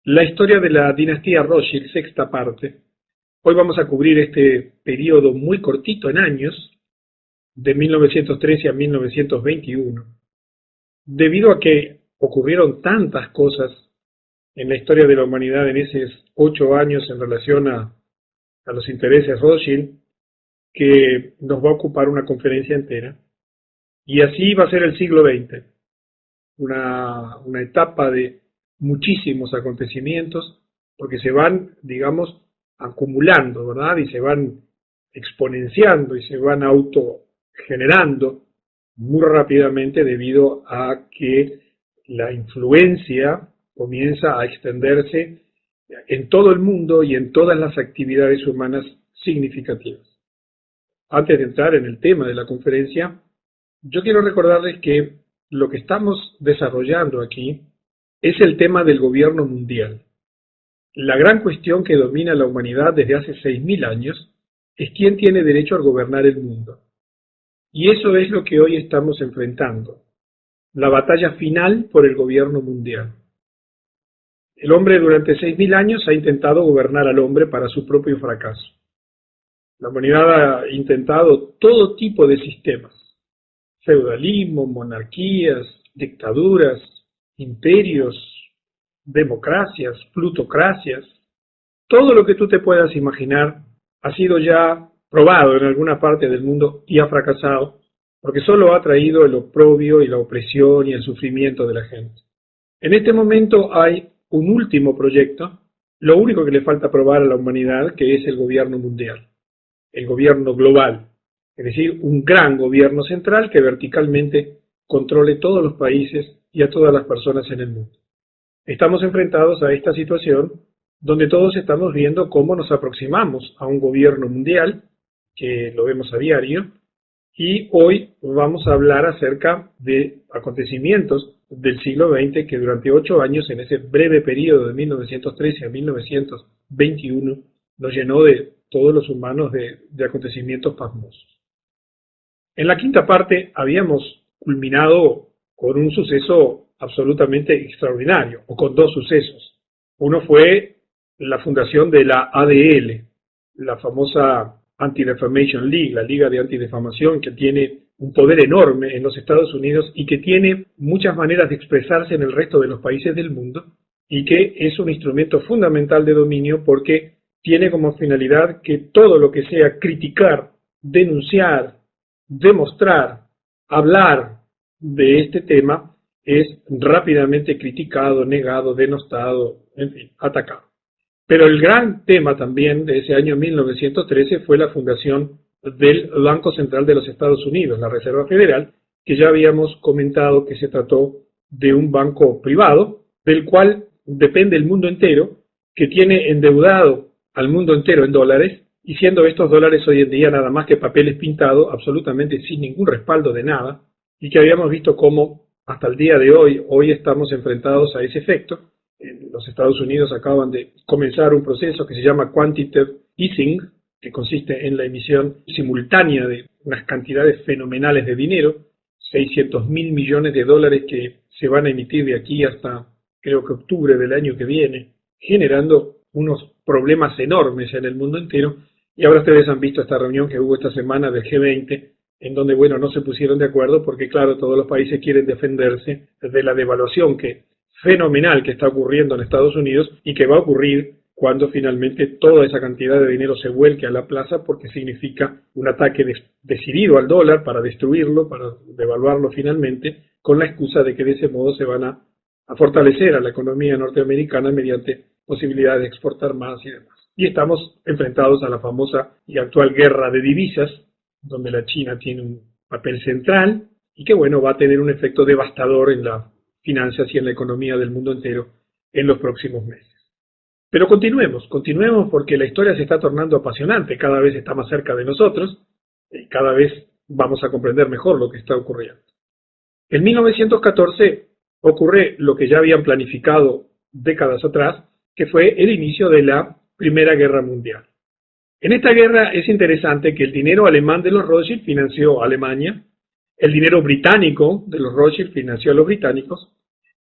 La historia de la dinastía Rothschild, sexta parte. Hoy vamos a cubrir este periodo muy cortito en años, de 1913 a 1921, debido a que ocurrieron tantas cosas en la historia de la humanidad en esos 8 años en relación a los intereses Rothschild, que nos va a ocupar una conferencia entera. Y así va a ser el siglo XX, una etapa de muchísimos acontecimientos, porque se van, digamos, acumulando, ¿verdad? Y se van exponenciando y se van autogenerando muy rápidamente debido a que la influencia comienza a extenderse en todo el mundo y en todas las actividades humanas significativas. Antes de entrar en el tema de la conferencia, yo quiero recordarles que lo que estamos desarrollando aquí es el tema del gobierno mundial. La gran cuestión que domina la humanidad desde hace 6.000 años es quién tiene derecho a gobernar el mundo. Y eso es lo que hoy estamos enfrentando, la batalla final por el gobierno mundial. El hombre durante 6.000 años ha intentado gobernar al hombre para su propio fracaso. La humanidad ha intentado todo tipo de sistemas: feudalismo, monarquías, dictaduras, imperios, democracias, plutocracias. Todo lo que tú te puedas imaginar ha sido ya probado en alguna parte del mundo y ha fracasado, porque solo ha traído el oprobio y la opresión y el sufrimiento de la gente. En este momento hay un último proyecto, lo único que le falta probar a la humanidad, que es el gobierno mundial, el gobierno global, es decir, un gran gobierno central que verticalmente controle todos los países y a todas las personas en el mundo. Estamos enfrentados a esta situación donde todos estamos viendo cómo nos aproximamos a un gobierno mundial, que lo vemos a diario, y hoy vamos a hablar acerca de acontecimientos del siglo XX que durante 8 años, en ese breve periodo de 1913 a 1921, nos llenó de todos los humanos de acontecimientos pasmosos. En la quinta parte habíamos culminado con un suceso absolutamente extraordinario, o con dos sucesos. Uno fue la fundación de la ADL, la famosa Anti-Defamation League, la Liga de Antidefamación, que tiene un poder enorme en los Estados Unidos y que tiene muchas maneras de expresarse en el resto de los países del mundo, y que es un instrumento fundamental de dominio porque tiene como finalidad que todo lo que sea criticar, denunciar, demostrar, hablar de este tema es rápidamente criticado, negado, denostado, en fin, atacado. Pero el gran tema también de ese año 1913 fue la fundación del Banco Central de los Estados Unidos, la Reserva Federal, que ya habíamos comentado que se trató de un banco privado, del cual depende el mundo entero, que tiene endeudado al mundo entero en dólares, y siendo estos dólares hoy en día nada más que papeles pintados, absolutamente sin ningún respaldo de nada, y que habíamos visto cómo hasta el día de hoy estamos enfrentados a ese efecto. Los Estados Unidos acaban de comenzar un proceso que se llama Quantitative Easing, que consiste en la emisión simultánea de unas cantidades fenomenales de dinero, 600.000 millones de dólares que se van a emitir de aquí hasta creo que octubre del año que viene, generando unos problemas enormes en el mundo entero. Y ahora ustedes han visto esta reunión que hubo esta semana del G20, en donde, bueno, no se pusieron de acuerdo porque, claro, todos los países quieren defenderse de la devaluación fenomenal que está ocurriendo en Estados Unidos y que va a ocurrir cuando finalmente toda esa cantidad de dinero se vuelque a la plaza, porque significa un ataque decidido al dólar para destruirlo, para devaluarlo finalmente, con la excusa de que de ese modo se van a fortalecer a la economía norteamericana mediante posibilidades de exportar más y demás. Y estamos enfrentados a la famosa y actual guerra de divisas, donde la China tiene un papel central y que, bueno, va a tener un efecto devastador en las finanzas y en la economía del mundo entero en los próximos meses. Pero continuemos porque la historia se está tornando apasionante, cada vez está más cerca de nosotros y cada vez vamos a comprender mejor lo que está ocurriendo. En 1914 ocurre lo que ya habían planificado décadas atrás, que fue el inicio de la Primera Guerra Mundial. En esta guerra es interesante que el dinero alemán de los Rothschild financió a Alemania, el dinero británico de los Rothschild financió a los británicos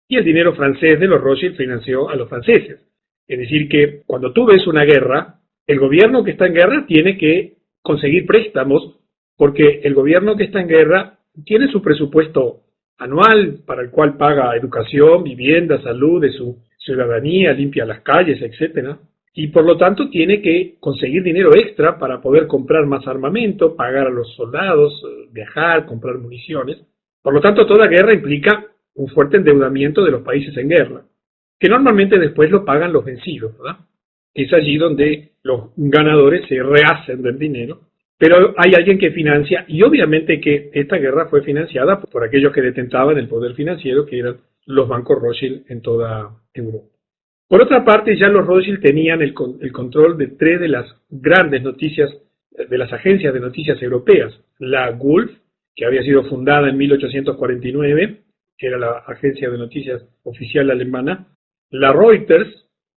y el dinero francés de los Rothschild financió a los franceses. Es decir, que cuando tú ves una guerra, el gobierno que está en guerra tiene que conseguir préstamos porque el gobierno que está en guerra tiene su presupuesto anual para el cual paga educación, vivienda, salud de su ciudadanía, limpia las calles, etcétera, y por lo tanto tiene que conseguir dinero extra para poder comprar más armamento, pagar a los soldados, viajar, comprar municiones. Por lo tanto, toda guerra implica un fuerte endeudamiento de los países en guerra, que normalmente después lo pagan los vencidos, ¿verdad? Es allí donde los ganadores se rehacen del dinero, pero hay alguien que financia, y obviamente que esta guerra fue financiada por aquellos que detentaban el poder financiero, que eran los bancos Rothschild en toda Europa. Por otra parte, ya los Rothschild tenían el control de tres de las grandes noticias, de las agencias de noticias europeas. La Gulf, que había sido fundada en 1849, que era la agencia de noticias oficial alemana. La Reuters,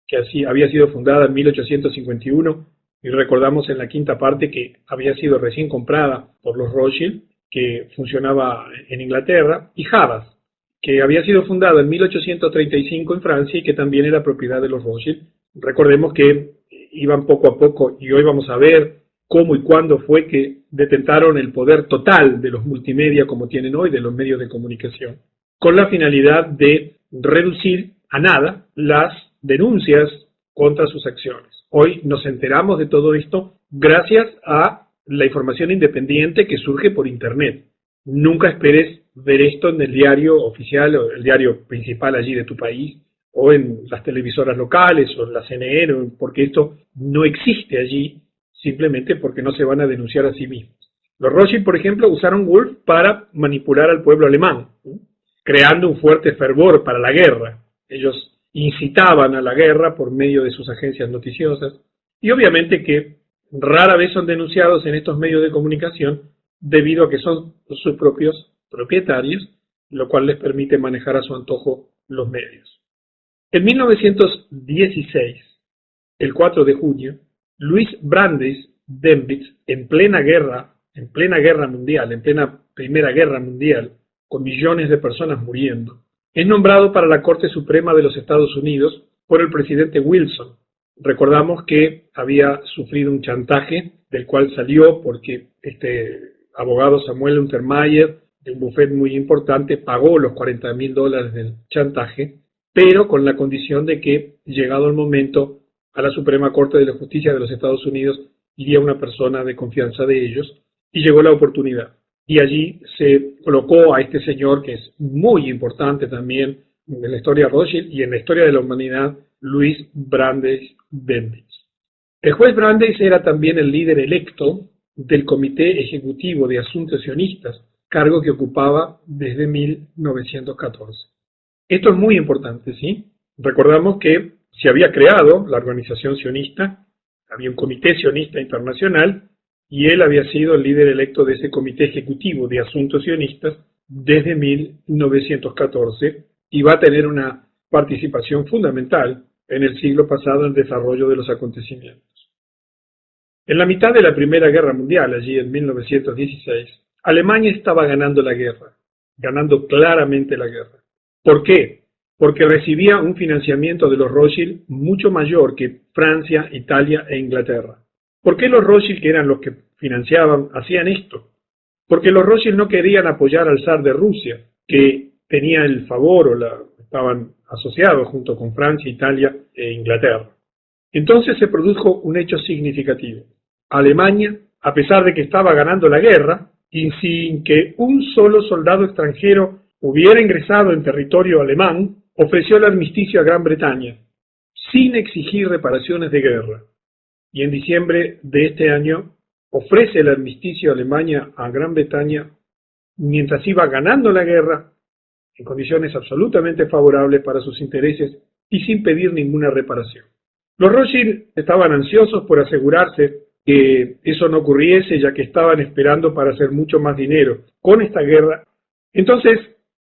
que así había sido fundada en 1851, y recordamos en la quinta parte que había sido recién comprada por los Rothschild, que funcionaba en Inglaterra. Y Havas, que había sido fundada en 1835 en Francia y que también era propiedad de los Rothschild. Recordemos que iban poco a poco, y hoy vamos a ver cómo y cuándo fue que detentaron el poder total de los multimedia como tienen hoy, de los medios de comunicación, con la finalidad de reducir a nada las denuncias contra sus acciones. Hoy nos enteramos de todo esto gracias a la información independiente que surge por Internet. Nunca esperes ver esto en el diario oficial o el diario principal allí de tu país, o en las televisoras locales o en la CNN, porque esto no existe allí, simplemente porque no se van a denunciar a sí mismos. Los Rothschild, por ejemplo, usaron Wolf para manipular al pueblo alemán, creando un fuerte fervor para la guerra. Ellos incitaban a la guerra por medio de sus agencias noticiosas, y obviamente que rara vez son denunciados en estos medios de comunicación debido a que son sus propios propietarios, lo cual les permite manejar a su antojo los medios. En 1916, el 4 de junio, Louis Brandeis Dönitz, en plena guerra mundial, en plena Primera Guerra Mundial, con millones de personas muriendo, es nombrado para la Corte Suprema de los Estados Unidos por el presidente Wilson. Recordamos que había sufrido un chantaje del cual salió porque este abogado Samuel Untermyer, de un bufete muy importante, pagó los $40,000 del chantaje, pero con la condición de que, llegado el momento, a la Suprema Corte de la Justicia de los Estados Unidos iría una persona de confianza de ellos, y llegó la oportunidad. Y allí se colocó a este señor, que es muy importante también en la historia Rothschild y en la historia de la humanidad, Louis Brandeis Dönitz. El juez Brandeis era también el líder electo del Comité Ejecutivo de Asuntos Sionistas, cargo que ocupaba desde 1914. Esto es muy importante, ¿sí? Recordamos que se había creado la organización sionista, había un comité sionista internacional, y él había sido el líder electo de ese Comité Ejecutivo de Asuntos Sionistas desde 1914, y va a tener una participación fundamental en el siglo pasado en el desarrollo de los acontecimientos. En la mitad de la Primera Guerra Mundial, allí en 1916, Alemania estaba ganando la guerra, ganando claramente la guerra. ¿Por qué? Porque recibía un financiamiento de los Rothschild mucho mayor que Francia, Italia e Inglaterra. ¿Por qué los Rothschild, que eran los que financiaban, hacían esto? Porque los Rothschild no querían apoyar al zar de Rusia, que tenía el favor estaban asociados junto con Francia, Italia e Inglaterra. Entonces se produjo un hecho significativo. Alemania, a pesar de que estaba ganando la guerra, y sin que un solo soldado extranjero hubiera ingresado en territorio alemán, ofreció el armisticio a Gran Bretaña, sin exigir reparaciones de guerra. Y en diciembre de este año ofrece el armisticio a Alemania a Gran Bretaña mientras iba ganando la guerra, en condiciones absolutamente favorables para sus intereses y sin pedir ninguna reparación. Los Rothschild estaban ansiosos por asegurarse que eso no ocurriese, ya que estaban esperando para hacer mucho más dinero con esta guerra. Entonces,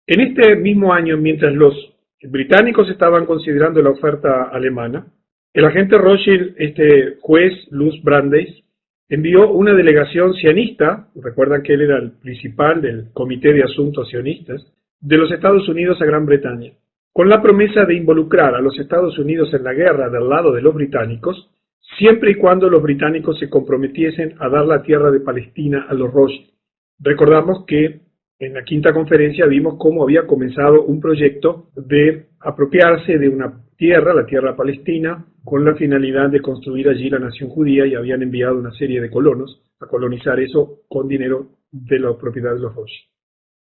en este mismo año, mientras los británicos estaban considerando la oferta alemana, el agente Rothschild, este juez Louis Brandeis, envió una delegación sionista, recuerdan que él era el principal del Comité de Asuntos Sionistas, de los Estados Unidos a Gran Bretaña. con la promesa de involucrar a los Estados Unidos en la guerra del lado de los británicos, siempre y cuando los británicos se comprometiesen a dar la tierra de Palestina a los Rothschild. Recordamos que en la quinta conferencia vimos cómo había comenzado un proyecto de apropiarse de una tierra, la tierra palestina, con la finalidad de construir allí la nación judía, y habían enviado una serie de colonos a colonizar eso con dinero de la propiedad de los Rothschild.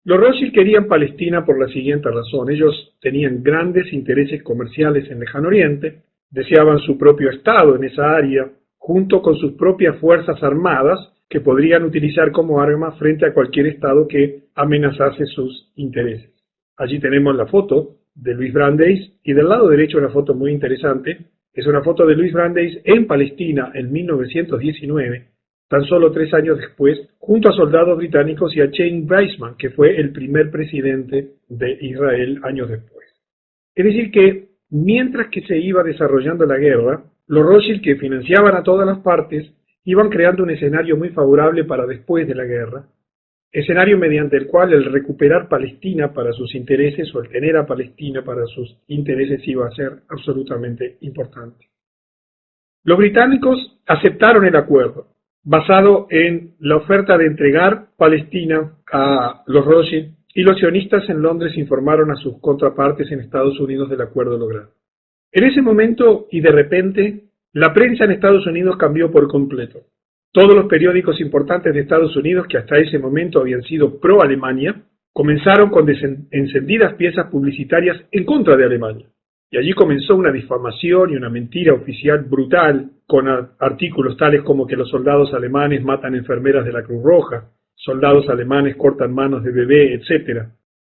Los Rothschild querían Palestina por la siguiente razón: ellos tenían grandes intereses comerciales en Lejano Oriente, deseaban su propio Estado en esa área, junto con sus propias fuerzas armadas, que podrían utilizar como arma frente a cualquier Estado que amenazase sus intereses. Allí tenemos la foto de Louis Brandeis, y del lado derecho una foto muy interesante. Es una foto de Louis Brandeis en Palestina en 1919, tan solo 3 años después, junto a soldados británicos y a Chaim Weizmann, que fue el primer presidente de Israel años después. Es decir que, mientras que se iba desarrollando la guerra, los Rothschild, que financiaban a todas las partes, iban creando un escenario muy favorable para después de la guerra, escenario mediante el cual el recuperar Palestina para sus intereses, o el tener a Palestina para sus intereses, iba a ser absolutamente importante. Los británicos aceptaron el acuerdo, basado en la oferta de entregar Palestina a los Rothschild, y los sionistas en Londres informaron a sus contrapartes en Estados Unidos del acuerdo logrado. En ese momento, y de repente, la prensa en Estados Unidos cambió por completo. Todos los periódicos importantes de Estados Unidos, que hasta ese momento habían sido pro-Alemania, comenzaron con encendidas piezas publicitarias en contra de Alemania. Y allí comenzó una difamación y una mentira oficial brutal, con artículos tales como que los soldados alemanes matan enfermeras de la Cruz Roja, soldados alemanes cortan manos de bebé, etc.,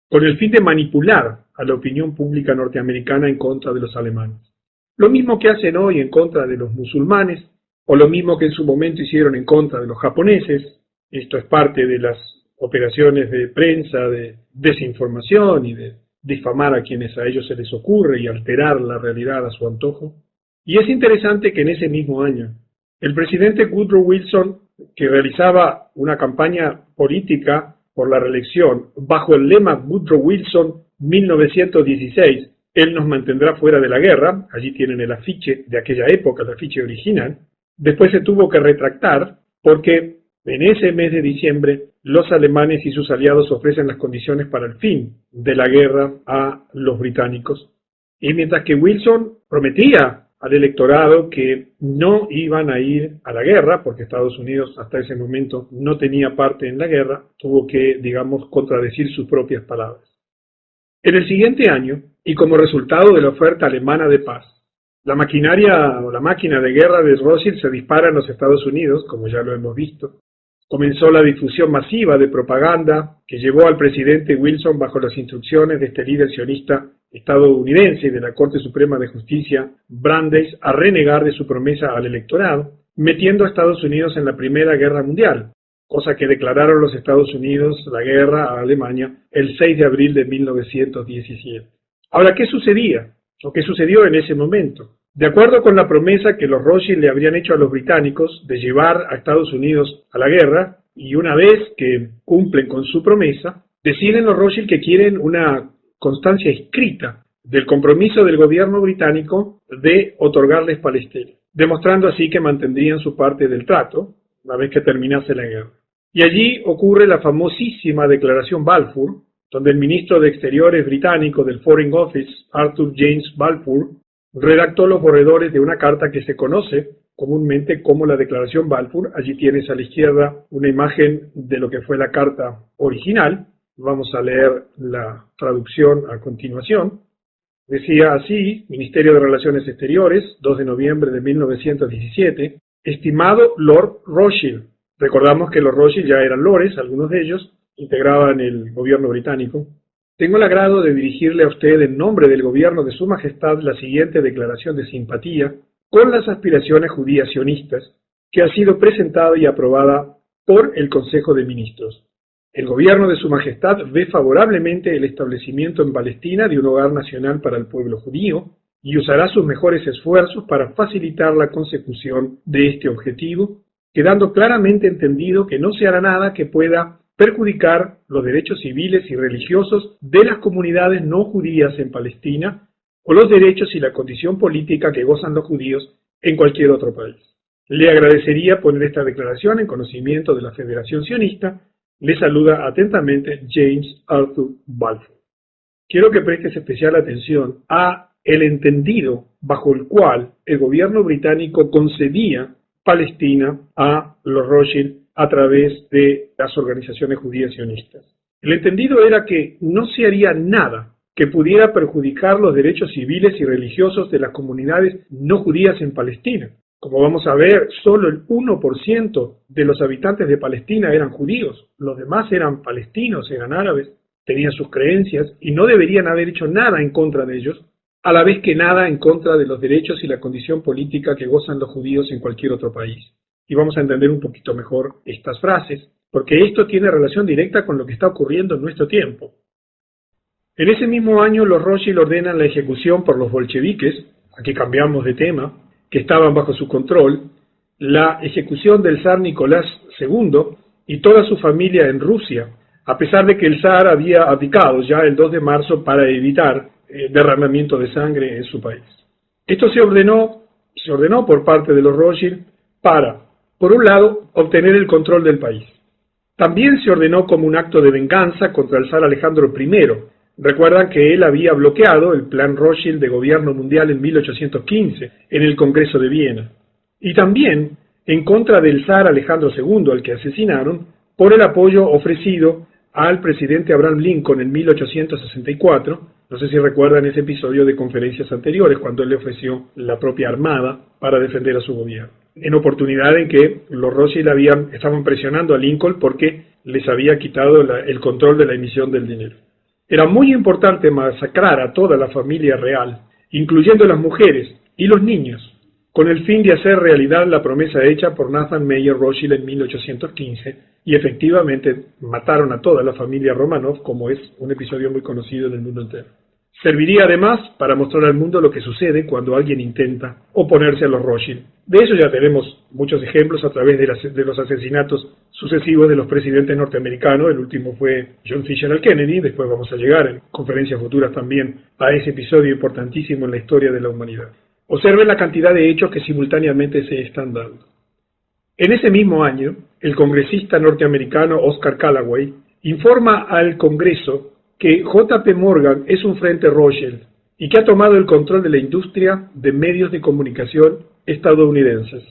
con el fin de manipular a la opinión pública norteamericana en contra de los alemanes. Lo mismo que hacen hoy en contra de los musulmanes, o lo mismo que en su momento hicieron en contra de los japoneses. Esto es parte de las operaciones de prensa, de desinformación y de difamar a quienes a ellos se les ocurre y alterar la realidad a su antojo. Y es interesante que en ese mismo año, el presidente Woodrow Wilson, que realizaba una campaña política por la reelección bajo el lema Woodrow Wilson 1916, él nos mantendrá fuera de la guerra, allí tienen el afiche de aquella época, el afiche original, después se tuvo que retractar porque en ese mes de diciembre los alemanes y sus aliados ofrecen las condiciones para el fin de la guerra a los británicos. Y mientras que Wilson prometía al electorado que no iban a ir a la guerra, porque Estados Unidos hasta ese momento no tenía parte en la guerra, tuvo que, digamos, contradecir sus propias palabras. En el siguiente año, y como resultado de la oferta alemana de paz, la maquinaria o la máquina de guerra de Rothschild se dispara en los Estados Unidos, como ya lo hemos visto. Comenzó la difusión masiva de propaganda que llevó al presidente Wilson, bajo las instrucciones de este líder sionista estadounidense y de la Corte Suprema de Justicia, Brandeis, a renegar de su promesa al electorado, metiendo a Estados Unidos en la Primera Guerra Mundial, cosa que declararon los Estados Unidos la guerra a Alemania el 6 de abril de 1917. Ahora, ¿qué sucedía? ¿O qué sucedió en ese momento? De acuerdo con la promesa que los Rothschild le habrían hecho a los británicos de llevar a Estados Unidos a la guerra, y una vez que cumplen con su promesa, deciden los Rothschild que quieren una constancia escrita del compromiso del gobierno británico de otorgarles Palestina, demostrando así que mantendrían su parte del trato una vez que terminase la guerra. Y allí ocurre la famosísima Declaración Balfour, donde el ministro de Exteriores británico del Foreign Office, Arthur James Balfour, redactó los borradores de una carta que se conoce comúnmente como la Declaración Balfour. Allí tienes a la izquierda una imagen de lo que fue la carta original. Vamos a leer la traducción a continuación. Decía así: Ministerio de Relaciones Exteriores, 2 de noviembre de 1917, estimado Lord Rothschild. Recordamos que los Rothschild ya eran lores, algunos de ellos integraban el gobierno británico. Tengo el agrado de dirigirle a usted en nombre del gobierno de Su Majestad la siguiente declaración de simpatía con las aspiraciones judías sionistas que ha sido presentada y aprobada por el Consejo de Ministros. El gobierno de Su Majestad ve favorablemente el establecimiento en Palestina de un hogar nacional para el pueblo judío y usará sus mejores esfuerzos para facilitar la consecución de este objetivo, quedando claramente entendido que no se hará nada que pueda perjudicar los derechos civiles y religiosos de las comunidades no judías en Palestina o los derechos y la condición política que gozan los judíos en cualquier otro país. Le agradecería poner esta declaración en conocimiento de la Federación Sionista. Le saluda atentamente James Arthur Balfour. Quiero que prestes especial atención a el entendido bajo el cual el gobierno británico concedía Palestina a los Rothschild a través de las organizaciones judías sionistas. El entendido era que no se haría nada que pudiera perjudicar los derechos civiles y religiosos de las comunidades no judías en Palestina. Como vamos a ver, solo el 1% de los habitantes de Palestina eran judíos, los demás eran palestinos, eran árabes, tenían sus creencias y no deberían haber hecho nada en contra de ellos, a la vez que nada en contra de los derechos y la condición política que gozan los judíos en cualquier otro país. Y vamos a entender un poquito mejor estas frases, porque esto tiene relación directa con lo que está ocurriendo en nuestro tiempo. En ese mismo año los Rothschild ordenan la ejecución por los bolcheviques, aquí cambiamos de tema, que estaban bajo su control, la ejecución del zar Nicolás II y toda su familia en Rusia, a pesar de que el zar había abdicado ya el 2 de marzo para evitar derramamiento de sangre en su país. Esto se ordenó por parte de los Rothschild para, por un lado, obtener el control del país. También se ordenó como un acto de venganza contra el zar Alejandro I. Recuerdan que él había bloqueado el plan Rothschild de gobierno mundial en 1815 en el Congreso de Viena. Y también en contra del zar Alejandro II, al que asesinaron, por el apoyo ofrecido al presidente Abraham Lincoln en 1864, no sé si recuerdan ese episodio de conferencias anteriores, cuando él le ofreció la propia armada para defender a su gobierno. En oportunidad en que los Rothschild estaban presionando a Lincoln porque les había quitado el control de la emisión del dinero. Era muy importante masacrar a toda la familia real, incluyendo las mujeres y los niños, con el fin de hacer realidad la promesa hecha por Nathan Meyer Rothschild en 1815, y efectivamente mataron a toda la familia Romanov, como es un episodio muy conocido en el mundo entero. Serviría además para mostrar al mundo lo que sucede cuando alguien intenta oponerse a los Rothschild. De eso ya tenemos muchos ejemplos a través de los asesinatos sucesivos de los presidentes norteamericanos. El último fue John Fitzgerald Kennedy. Después vamos a llegar en conferencias futuras también a ese episodio importantísimo en la historia de la humanidad. Observen la cantidad de hechos que simultáneamente se están dando. En ese mismo año, el congresista norteamericano Oscar Callaway informa al Congreso que J.P. Morgan es un frente Rothschild y que ha tomado el control de la industria de medios de comunicación estadounidenses.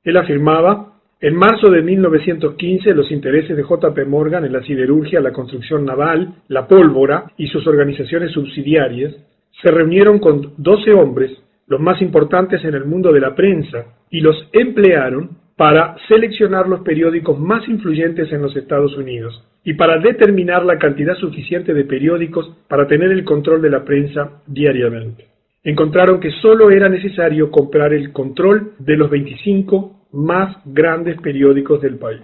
Él afirmaba: en marzo de 1915 los intereses de J.P. Morgan en la siderurgia, la construcción naval, la pólvora y sus organizaciones subsidiarias se reunieron con 12 hombres, los más importantes en el mundo de la prensa, y los emplearon para seleccionar los periódicos más influyentes en los Estados Unidos y para determinar la cantidad suficiente de periódicos para tener el control de la prensa diariamente. Encontraron que solo era necesario comprar el control de los 25 más grandes periódicos del país.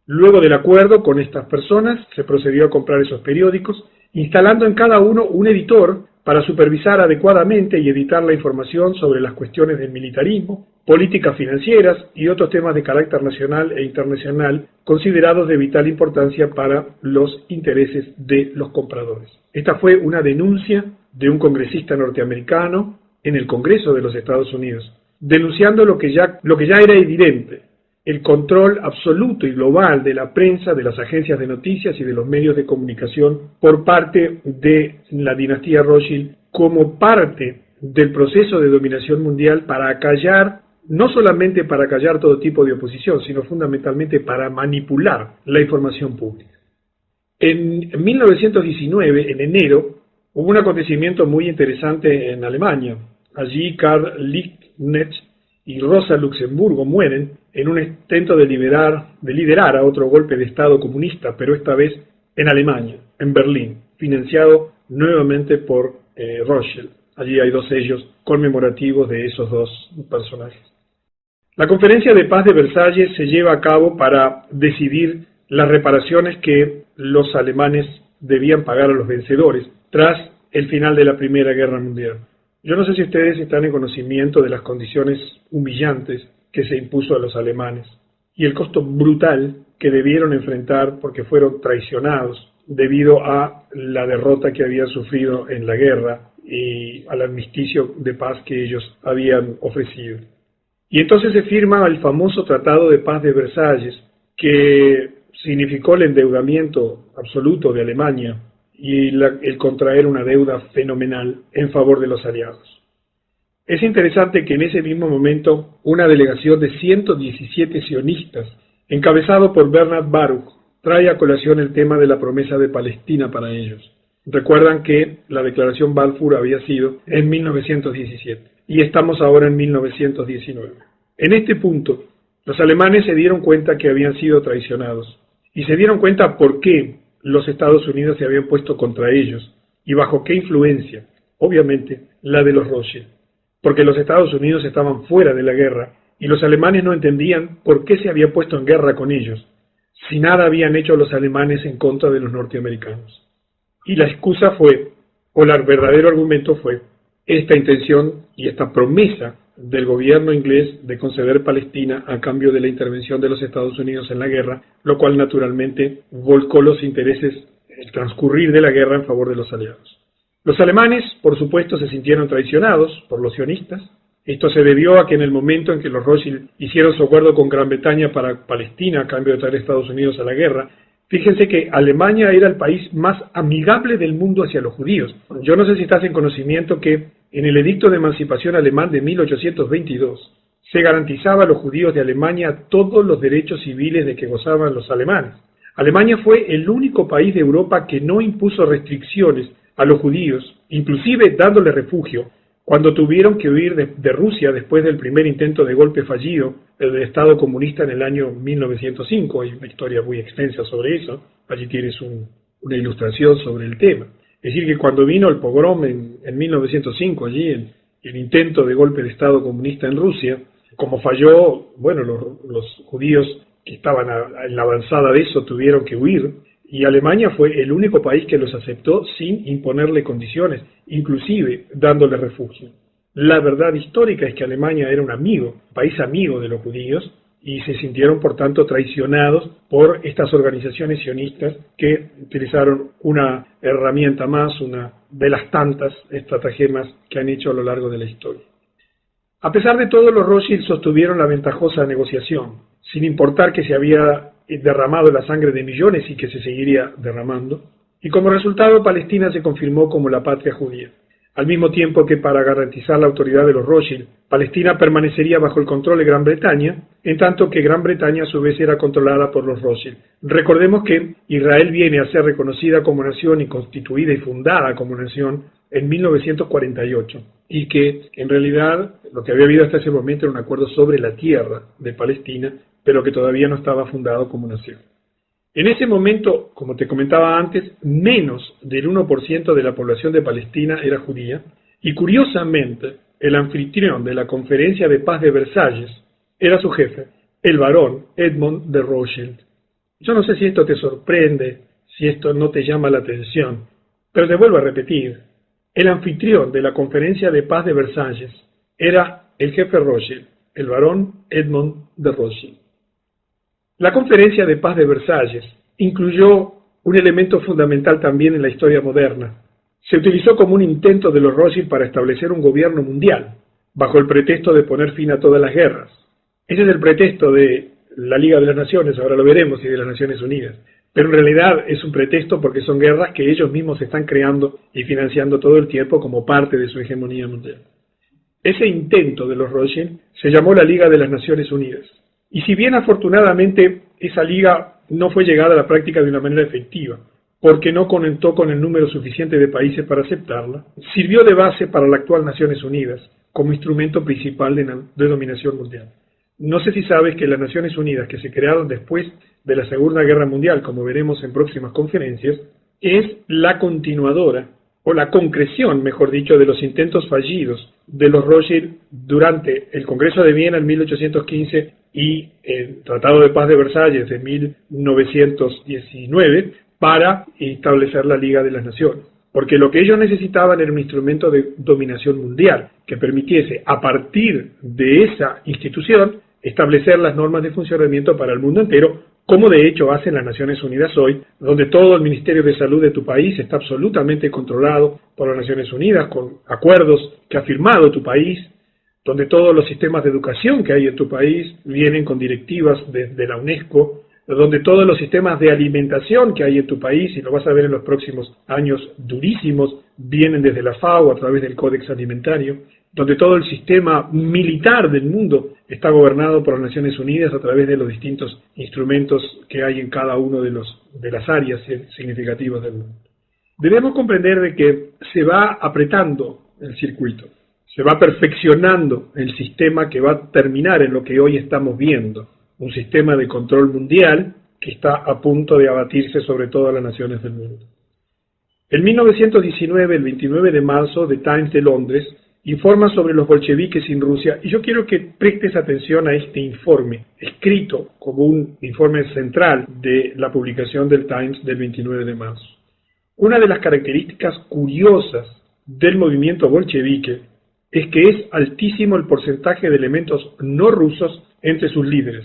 Luego del acuerdo con estas personas, se procedió a comprar esos periódicos, instalando en cada uno un editor para supervisar adecuadamente y editar la información sobre las cuestiones del militarismo, políticas financieras y otros temas de carácter nacional e internacional considerados de vital importancia para los intereses de los compradores. Esta fue una denuncia de un congresista norteamericano en el Congreso de los Estados Unidos, denunciando lo que ya era evidente: el control absoluto y global de la prensa, de las agencias de noticias y de los medios de comunicación por parte de la dinastía Rothschild como parte del proceso de dominación mundial para acallar, no solamente para acallar todo tipo de oposición, sino fundamentalmente para manipular la información pública. En 1919, en enero, hubo un acontecimiento muy interesante en Alemania. Allí Karl Liebknecht y Rosa Luxemburgo mueren en un intento de liderar a otro golpe de Estado comunista, pero esta vez en Alemania, en Berlín, financiado nuevamente por Rothschild. Allí hay 2 sellos conmemorativos de esos 2 personajes. La Conferencia de Paz de Versalles se lleva a cabo para decidir las reparaciones que los alemanes debían pagar a los vencedores tras el final de la Primera Guerra Mundial. Yo no sé si ustedes están en conocimiento de las condiciones humillantes que se impuso a los alemanes. y el costo brutal que debieron enfrentar porque fueron traicionados debido a la derrota que habían sufrido en la guerra y al armisticio de paz que ellos habían ofrecido. Y entonces se firma el famoso Tratado de Paz de Versalles, que significó el endeudamiento absoluto de Alemania y el contraer una deuda fenomenal en favor de los aliados. Es interesante que en ese mismo momento una delegación de 117 sionistas, encabezado por Bernard Baruch, trae a colación el tema de la promesa de Palestina para ellos. Recuerdan que la declaración Balfour había sido en 1917 y estamos ahora en 1919. En este punto, los alemanes se dieron cuenta que habían sido traicionados y se dieron cuenta por qué los Estados Unidos se habían puesto contra ellos y bajo qué influencia, obviamente la de los Rothschild, porque los Estados Unidos estaban fuera de la guerra y los alemanes no entendían por qué se había puesto en guerra con ellos, si nada habían hecho los alemanes en contra de los norteamericanos. Y la excusa fue, o el verdadero argumento fue, esta intención y esta promesa del gobierno inglés de conceder Palestina a cambio de la intervención de los Estados Unidos en la guerra, lo cual naturalmente volcó los intereses, el transcurrir de la guerra en favor de los aliados. Los alemanes, por supuesto, se sintieron traicionados por los sionistas. Esto se debió a que en el momento en que los Rothschild hicieron su acuerdo con Gran Bretaña para Palestina a cambio de traer a Estados Unidos a la guerra, fíjense que Alemania era el país más amigable del mundo hacia los judíos. Yo no sé si estás en conocimiento que en el Edicto de Emancipación Alemán de 1822 se garantizaba a los judíos de Alemania todos los derechos civiles de que gozaban los alemanes. Alemania fue el único país de Europa que no impuso restricciones a los judíos, inclusive dándoles refugio, cuando tuvieron que huir de Rusia después del primer intento de golpe fallido del Estado comunista en el año 1905. Hay una historia muy extensa sobre eso, allí tienes una ilustración sobre el tema. Es decir, que cuando vino el pogrom en 1905, allí el intento de golpe de Estado comunista en Rusia, como falló, bueno, los judíos que estaban en la avanzada de eso tuvieron que huir, y Alemania fue el único país que los aceptó sin imponerle condiciones, inclusive dándole refugio. La verdad histórica es que Alemania era un país amigo de los judíos, y se sintieron por tanto traicionados por estas organizaciones sionistas que utilizaron una herramienta más, una de las tantas estratagemas que han hecho a lo largo de la historia. A pesar de todo, los Rothschild sostuvieron la ventajosa negociación, sin importar que se había derramado la sangre de millones y que se seguiría derramando, y como resultado Palestina se confirmó como la patria judía. Al mismo tiempo que para garantizar la autoridad de los Rothschild, Palestina permanecería bajo el control de Gran Bretaña, en tanto que Gran Bretaña a su vez era controlada por los Rothschild. Recordemos que Israel viene a ser reconocida como nación y constituida y fundada como nación en 1948, y que en realidad lo que había habido hasta ese momento era un acuerdo sobre la tierra de Palestina, pero que todavía no estaba fundado como nación. En ese momento, como te comentaba antes, menos del 1% de la población de Palestina era judía, y curiosamente, el anfitrión de la Conferencia de Paz de Versalles era su jefe, el barón Edmond de Rothschild. Yo no sé si esto te sorprende, si esto no te llama la atención, pero te vuelvo a repetir, el anfitrión de la Conferencia de Paz de Versalles era el jefe Rothschild, el barón Edmond de Rothschild. La Conferencia de Paz de Versalles incluyó un elemento fundamental también en la historia moderna. Se utilizó como un intento de los Rothschild para establecer un gobierno mundial, bajo el pretexto de poner fin a todas las guerras. Ese es el pretexto de la Liga de las Naciones, ahora lo veremos, y de las Naciones Unidas. Pero en realidad es un pretexto porque son guerras que ellos mismos están creando y financiando todo el tiempo como parte de su hegemonía mundial. Ese intento de los Rothschild se llamó la Liga de las Naciones Unidas. Y si bien afortunadamente esa liga no fue llegada a la práctica de una manera efectiva, porque no contó con el número suficiente de países para aceptarla, sirvió de base para la actual Naciones Unidas, como instrumento principal de dominación mundial. No sé si sabes que las Naciones Unidas, que se crearon después de la Segunda Guerra Mundial, como veremos en próximas conferencias, es la continuadora, o la concreción, mejor dicho, de los intentos fallidos de los Rothschild durante el Congreso de Viena en 1815 y el Tratado de Paz de Versalles de 1919 para establecer la Liga de las Naciones. Porque lo que ellos necesitaban era un instrumento de dominación mundial que permitiese, a partir de esa institución, establecer las normas de funcionamiento para el mundo entero, como de hecho hacen las Naciones Unidas hoy, donde todo el Ministerio de Salud de tu país está absolutamente controlado por las Naciones Unidas, con acuerdos que ha firmado tu país, donde todos los sistemas de educación que hay en tu país vienen con directivas de la UNESCO, donde todos los sistemas de alimentación que hay en tu país, y lo vas a ver en los próximos años durísimos, vienen desde la FAO a través del Códex Alimentario, donde todo el sistema militar del mundo está gobernado por las Naciones Unidas a través de los distintos instrumentos que hay en cada uno de las áreas significativas del mundo. Debemos comprender de que se va apretando el circuito, se va perfeccionando el sistema que va a terminar en lo que hoy estamos viendo, un sistema de control mundial que está a punto de abatirse sobre todas las naciones del mundo. En 1919, el 29 de marzo, The Times de Londres informa sobre los bolcheviques en Rusia, y yo quiero que prestes atención a este informe, escrito como un informe central de la publicación del Times del 29 de marzo. Una de las características curiosas del movimiento bolchevique es que es altísimo el porcentaje de elementos no rusos entre sus líderes.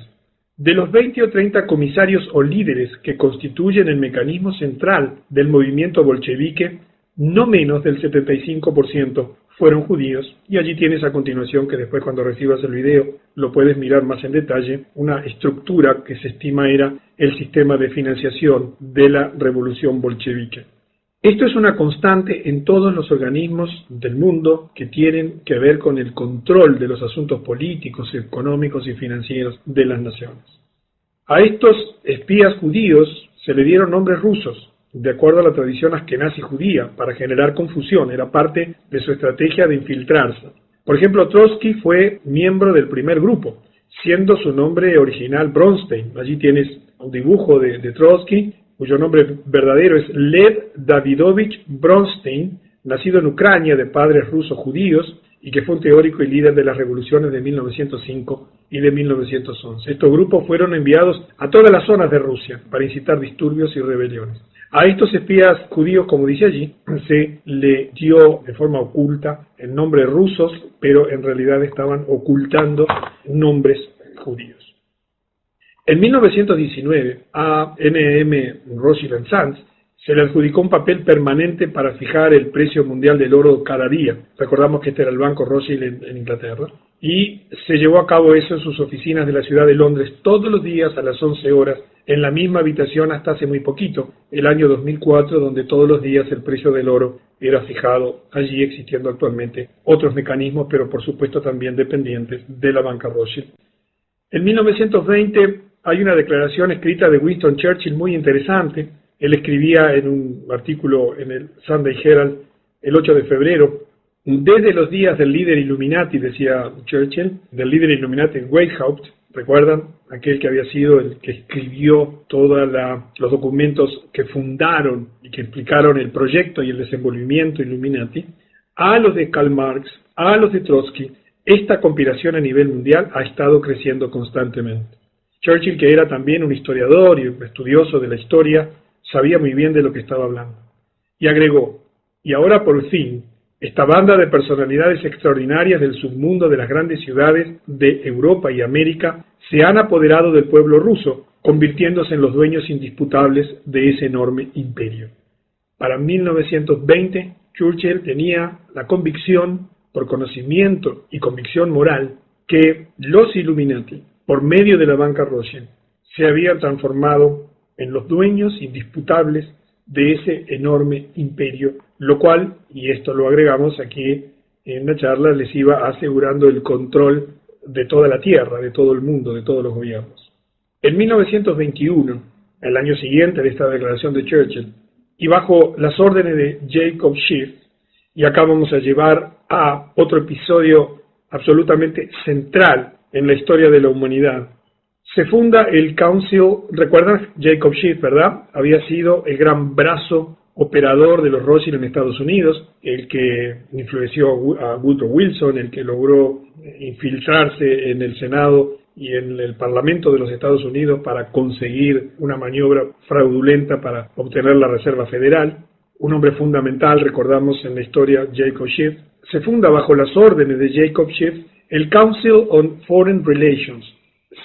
De los 20 o 30 comisarios o líderes que constituyen el mecanismo central del movimiento bolchevique, no menos del 75% fueron judíos, y allí tienes a continuación, que después cuando recibas el video lo puedes mirar más en detalle, una estructura que se estima era el sistema de financiación de la revolución bolchevique. Esto es una constante en todos los organismos del mundo que tienen que ver con el control de los asuntos políticos, económicos y financieros de las naciones. A estos espías judíos se le dieron nombres rusos, de acuerdo a la tradición askenazi judía, para generar confusión, era parte de su estrategia de infiltrarse. Por ejemplo, Trotsky fue miembro del primer grupo, siendo su nombre original Bronstein. Allí tienes un dibujo de Trotsky, cuyo nombre verdadero es Lev Davidovich Bronstein, nacido en Ucrania de padres rusos judíos, y que fue un teórico y líder de las revoluciones de 1905 y de 1911. Estos grupos fueron enviados a todas las zonas de Rusia para incitar disturbios y rebeliones. A estos espías judíos, como dice allí, se le dio de forma oculta el nombre rusos, pero en realidad estaban ocultando nombres judíos. En 1919, a N.M. Rothschild & Sons se le adjudicó un papel permanente para fijar el precio mundial del oro cada día. Recordamos que este era el Banco Rothschild en Inglaterra. Y se llevó a cabo eso en sus oficinas de la ciudad de Londres todos los días a las 11 horas, en la misma habitación hasta hace muy poquito, el año 2004, donde todos los días el precio del oro era fijado, allí existiendo actualmente otros mecanismos, pero por supuesto también dependientes de la banca Rothschild. En 1920 hay una declaración escrita de Winston Churchill muy interesante. Él escribía en un artículo en el Sunday Herald el 8 de febrero, desde los días del líder Illuminati, decía Churchill, del líder Illuminati Weishaupt, ¿recuerdan? Aquel que había sido el que escribió todos los documentos que fundaron y que explicaron el proyecto y el desenvolvimiento Illuminati, a los de Karl Marx, a los de Trotsky. Esta conspiración a nivel mundial ha estado creciendo constantemente. Churchill, que era también un historiador y un estudioso de la historia, sabía muy bien de lo que estaba hablando. Y agregó, y ahora por fin, esta banda de personalidades extraordinarias del submundo de las grandes ciudades de Europa y América se han apoderado del pueblo ruso, convirtiéndose en los dueños indisputables de ese enorme imperio. Para 1920, Churchill tenía la convicción, por conocimiento y convicción moral, que los Illuminati, por medio de la banca Rothschild, se habían transformado en los dueños indisputables de ese enorme imperio, lo cual, y esto lo agregamos aquí en la charla, les iba asegurando el control de toda la tierra, de todo el mundo, de todos los gobiernos. En 1921, el año siguiente de esta declaración de Churchill, y bajo las órdenes de Jacob Schiff, y acá vamos a llevar a otro episodio absolutamente central en la historia de la humanidad, se funda el Council. ¿Recuerdan? Jacob Schiff, ¿verdad? Había sido el gran brazo operador de los Rothschild en Estados Unidos, el que influenció a Woodrow Wilson, el que logró infiltrarse en el Senado y en el Parlamento de los Estados Unidos para conseguir una maniobra fraudulenta para obtener la Reserva Federal. Un hombre fundamental, recordamos en la historia, Jacob Schiff. Se funda bajo las órdenes de Jacob Schiff el Council on Foreign Relations,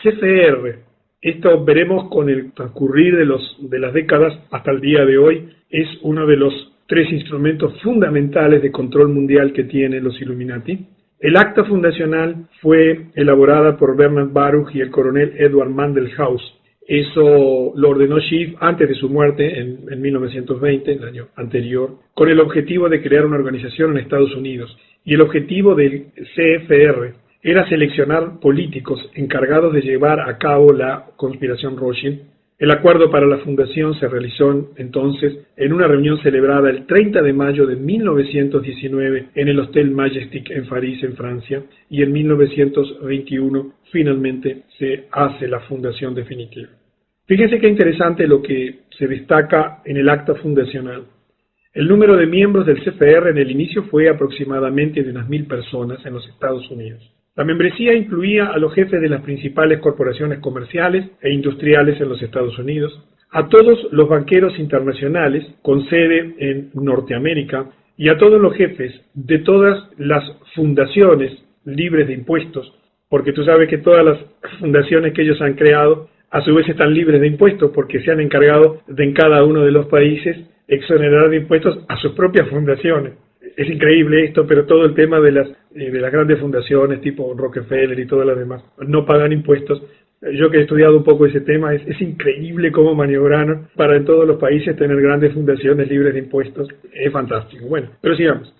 CFR, esto veremos con el transcurrir de las décadas hasta el día de hoy, es uno de los 3 instrumentos fundamentales de control mundial que tienen los Illuminati. El acta fundacional fue elaborada por Bernard Baruch y el coronel Edward Mandelhaus. Eso lo ordenó Schiff antes de su muerte en 1920, el año anterior, con el objetivo de crear una organización en Estados Unidos. Y el objetivo del CFR era seleccionar políticos encargados de llevar a cabo la conspiración Rothschild. El acuerdo para la fundación se realizó entonces en una reunión celebrada el 30 de mayo de 1919 en el Hotel Majestic en París, en Francia, y en 1921 finalmente se hace la fundación definitiva. Fíjense qué interesante lo que se destaca en el acta fundacional. El número de miembros del CFR en el inicio fue aproximadamente de unas 1000 personas en los Estados Unidos. La membresía incluía a los jefes de las principales corporaciones comerciales e industriales en los Estados Unidos, a todos los banqueros internacionales con sede en Norteamérica y a todos los jefes de todas las fundaciones libres de impuestos, porque tú sabes que todas las fundaciones que ellos han creado a su vez están libres de impuestos porque se han encargado de en cada uno de los países exonerar de impuestos a sus propias fundaciones. Es increíble esto, pero todo el tema de las grandes fundaciones tipo Rockefeller y todas las demás no pagan impuestos. Yo que he estudiado un poco ese tema, es increíble cómo maniobraron para en todos los países tener grandes fundaciones libres de impuestos. Es fantástico. Bueno, pero sigamos.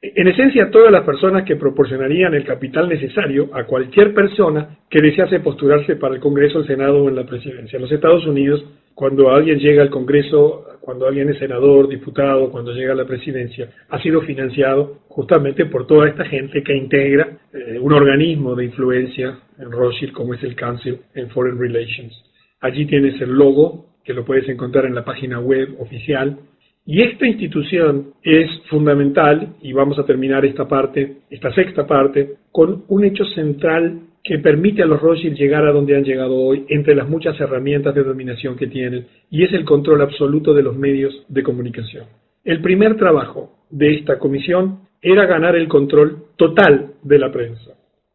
En esencia, todas las personas que proporcionarían el capital necesario a cualquier persona que desease postularse para el Congreso, el Senado o en la presidencia. En los Estados Unidos, cuando alguien llega al Congreso, cuando alguien es senador, diputado, cuando llega a la presidencia, ha sido financiado justamente por toda esta gente que integra un organismo de influencia en Rothschild, como es el Council on Foreign Relations. Allí tienes el logo, que lo puedes encontrar en la página web oficial. Y esta institución es fundamental, y vamos a terminar esta sexta parte, con un hecho central que permite a los Rothschild llegar a donde han llegado hoy, entre las muchas herramientas de dominación que tienen, y es el control absoluto de los medios de comunicación. El primer trabajo de esta comisión era ganar el control total de la prensa.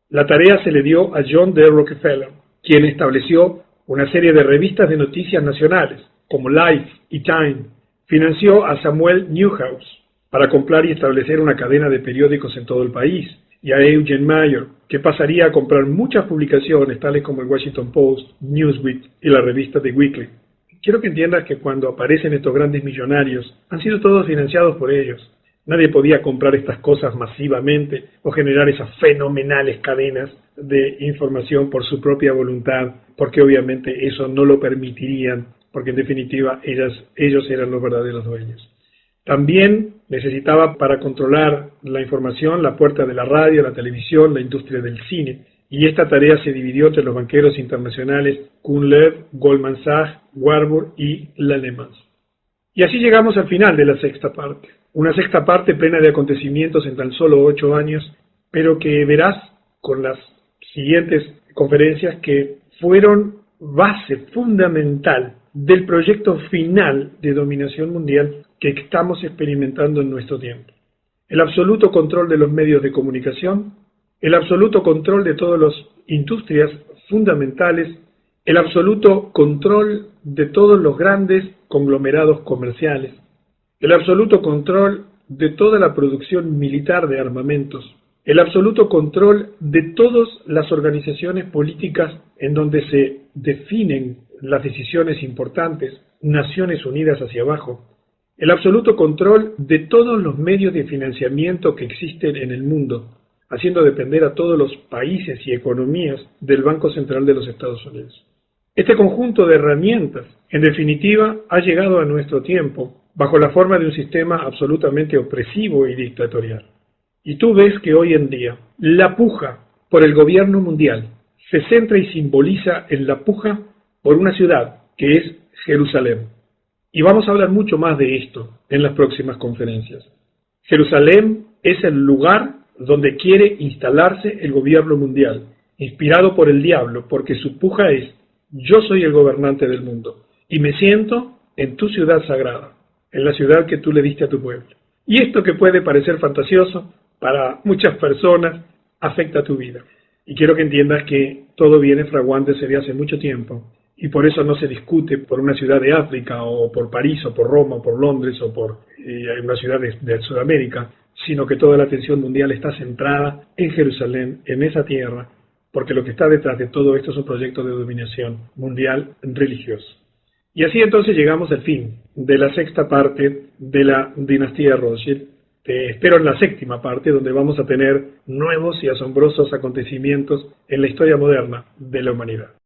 La tarea se le dio a John D. Rockefeller, quien estableció una serie de revistas de noticias nacionales, como Life y Time. Financió a Samuel Newhouse para comprar y establecer una cadena de periódicos en todo el país, y a Eugene Meyer, que pasaría a comprar muchas publicaciones, tales como el Washington Post, Newsweek y la revista The Weekly. Quiero que entiendas que cuando aparecen estos grandes millonarios, han sido todos financiados por ellos. Nadie podía comprar estas cosas masivamente o generar esas fenomenales cadenas de información por su propia voluntad, porque obviamente eso no lo permitirían, porque en definitiva ellos eran los verdaderos dueños. También necesitaba para controlar la información la puerta de la radio, la televisión, la industria del cine, y esta tarea se dividió entre los banqueros internacionales Kuhn Lev, Goldman Sachs, Warburg y Lehman. Y así llegamos al final de la sexta parte. Una sexta parte plena de acontecimientos en tan solo 8 años, pero que verás con las siguientes conferencias que fueron base fundamental del proyecto final de dominación mundial que estamos experimentando en nuestro tiempo. El absoluto control de los medios de comunicación, el absoluto control de todas las industrias fundamentales, el absoluto control de todos los grandes conglomerados comerciales, el absoluto control de toda la producción militar de armamentos, el absoluto control de todas las organizaciones políticas en donde se definen las decisiones importantes, Naciones Unidas hacia abajo, el absoluto control de todos los medios de financiamiento que existen en el mundo, haciendo depender a todos los países y economías del Banco Central de los Estados Unidos. Este conjunto de herramientas, en definitiva, ha llegado a nuestro tiempo bajo la forma de un sistema absolutamente opresivo y dictatorial. Y tú ves que hoy en día la puja por el gobierno mundial se centra y simboliza en la puja por una ciudad que es Jerusalén. Y vamos a hablar mucho más de esto en las próximas conferencias. Jerusalén es el lugar donde quiere instalarse el gobierno mundial, inspirado por el diablo, porque su puja es: yo soy el gobernante del mundo y me siento en tu ciudad sagrada, en la ciudad que tú le diste a tu pueblo. Y esto que puede parecer fantasioso, para muchas personas afecta a tu vida. Y quiero que entiendas que todo viene fraguándose de hace mucho tiempo, y por eso no se discute por una ciudad de África, o por París, o por Roma, o por Londres, o por una ciudad de Sudamérica, sino que toda la atención mundial está centrada en Jerusalén, en esa tierra, porque lo que está detrás de todo esto es un proyecto de dominación mundial religioso. Y así entonces llegamos al fin de la sexta parte de la dinastía Rothschild. Te espero en la séptima parte, donde vamos a tener nuevos y asombrosos acontecimientos en la historia moderna de la humanidad.